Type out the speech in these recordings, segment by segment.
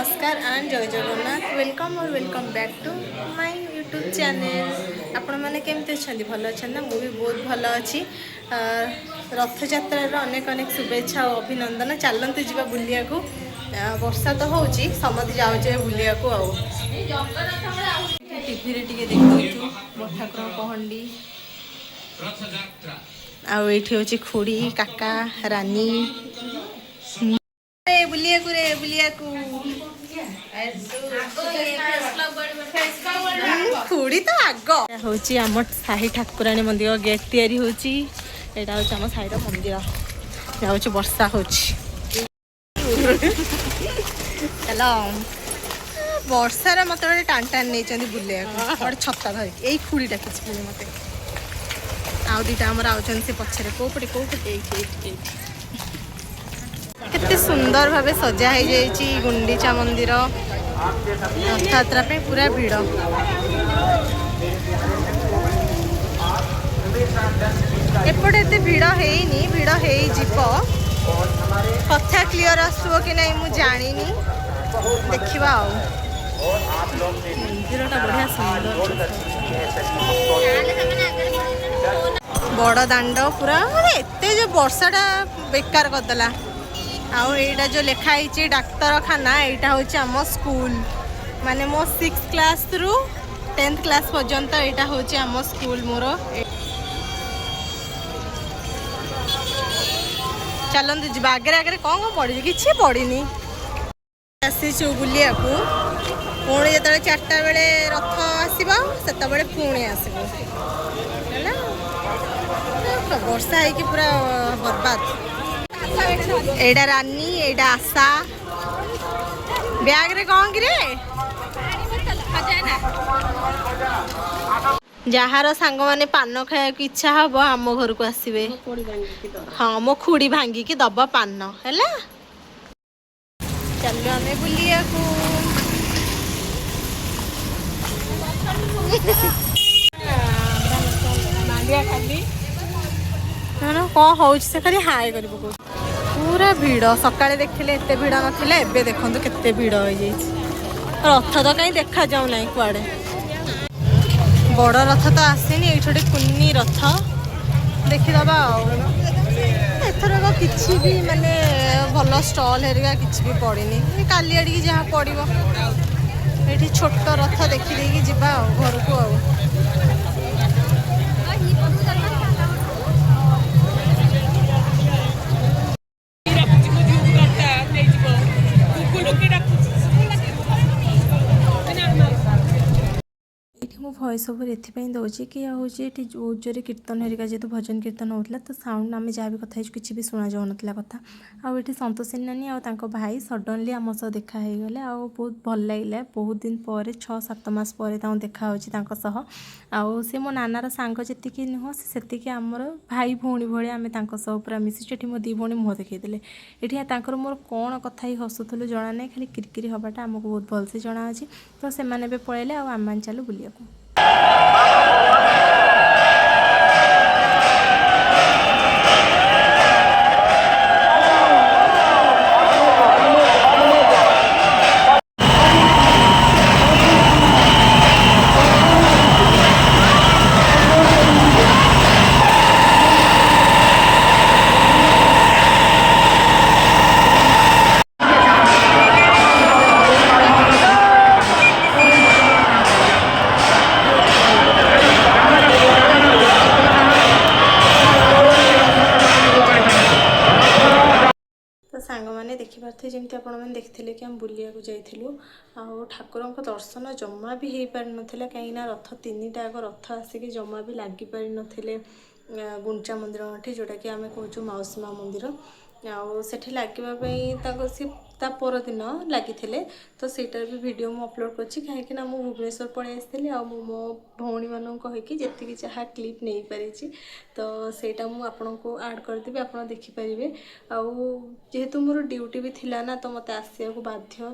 नमस्कार एंड जय Jagannath welcome back to my YouTube channel. आपण मैंने केमती अच्छा भल अच्छा ना मुझे बहुत भल अच्छी। रथ यात्रार अनेक अनेक शुभेच्छा और अभिनंदन। चलते जा बुलिया को वर्षा तो हो समझ जाऊे बुलिया को टीवी टे देखु ठाकुर पहंडी आठी खुड़ी काका रानी बुलिया खुड़ी तो आग हूँ आम साही ठाकुराणी मंदिर गेट तैयारी होची। एटा हूँ आम साही मंदिर जाऊँ वर्षा हो चलो वर्षार मत टाण टाण नहीं बुले गोटे छता धर यही खुड़ी डाकी मत आउ दीटा आमर आउन से पछरे कौपटे केते सुंदर भावे सजा हो जाइए गुंडीचा मंदिर रथयात्रा पे पूरा भीड़। एपटे एते भीड़ हेनी भीड़ हे जीव कथा क्लियर आसुव कि नहीं मु जानी देखा मंदिरटा बढ़िया सुंदर बड़ दांड पूरा एते जो वर्षाटा बेकार करदेला। आउ एटा जो लिखाई डाक्तरखाना यहाँ हूँ आम स्कूल माने मो 6th क्लास रु 10th क्लास पर्यंत यहाँ हूँ आम स्कूल मोर। चलते जी आगे आगे कौन कौन पड़ी कि पड़नी आसीचु बुलिया को पुणी जो 4टा बेले रथ आसब से पुणी आसब वर्षा है पूरा बर्बाद। एडा रानी एडा आशा बैग रे कौन कि जार सांग माने पान खाया इच्छा हम आम घर को आसबे। हाँ मो खुड़ी भांगिकी दबा पान है चलो आम बुलिया को कौन हो खाली हाय कर पूरा भीड़ सकाଳେ देखिले एते भीड़ नथिले एबे देखंतु केते भीड़ हो जाई। रथ तो कहीं देखा जाऊ ना कुआडे बड़ रथ तो आसेनी ये कुन्नी रथ देखीदबा एथर किसी भी माने भल स्टल हेरिका किसी भी पड़नी काली आड़ी जहाँ पड़ो ये छोट रथ देखी जीवा घर को भॉइस ओवर एपाई दूसरी कि हूँ ये जोरे कीर्तन हरिका जेहतु भजन कीर्तन होता तो साउंड आम जहाँ भी कथा किसी भी शुणा जाऊन कथा आठ संतोषी नानी आ भाई सडनली आम सह देखा हो गले आ बहुत भल लगे बहुत दिन पर 6-7 मास पर देखा आउ सी मो नानार सांग जी नुह से आमर भाई भौणी भाई आम पूरा मिशीचे मो 2 भौणी मुह देखते ये मोर कौन कथा ही हसुलू जना ना खाली किरकिरी हवाटा आमको बहुत भलसे जना अच्छी तो से पलैले आम चलू बुलिया मैंने देखिपे जमी आपने देखते कि आम बुलिया जाइलु ठाकुर दर्शन जमा भी हो पार ना कहीं रथ 3टा रथ आसिक जमा भी लगी पारि नथिले गुंचा मंदिर जोटा कि आम कहूँ मौसी माँ मंदिर आठी लगे सी परदिन लगी तो सेटार भी वीडियो मु अपलोड करछि कहीं भुवनेश्वर पड़े आसती मो भौणी मानू कहीकि जी जहाँ क्लिप नहीं पारी तो सेटा मु आपन को ऐड करदेवी आप देखिपारे जेहेतु मोर ड्यूटी भी थिला ना तो मत आसिया को बाध्य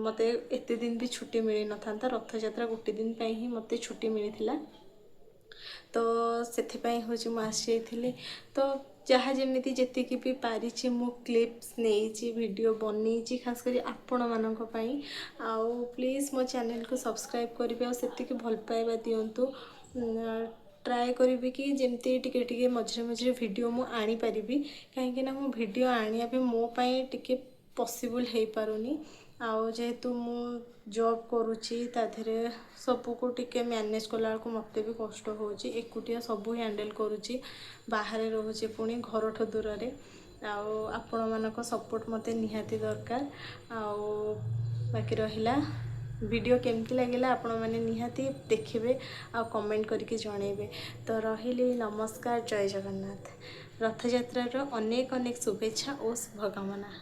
मत एत दिन भी छुट्टी मिल न था रथ यात्रा गोटे दिन ही मत छुट्टी मिलता तो से हूँ मुझे तो जहाँ जमिति जेतिकी भी पारिछि मु क्लिप्स नहीं वीडियो बनई खास करी आपण मानक पई आउ प्लीज़ मो चैनल को सब्सक्राइब करिवे आ सेतिकी भल पाइबा दियंतु ट्राए करी कि जमती टिके टिके मझे मझे वीडियो मु आनी परिबी कहीं ना मो वीडियो आनिया भी मो पई टिके पॉसिबल हो पारुनी आउ जेहेतु मु जॉब करुच्ची ताधरे सबू को टिके मैनेज कला को मते भी कष्ट होची एकुटिया सबू हैंडल करुच्ची बाहर रोचे पुणी घर ठो दूर रे आउ आपण मानक सपोर्ट मते निहाती दरकार आउ बाकी रहिला वीडियो केमती लगिला आपण माने निहाती देखिबे आ कमेंट करके जणेबे तो रहिली नमस्कार जय जगन्नाथ रथ यात्रा अनेक अनेक शुभेच्छा और शुभकामना।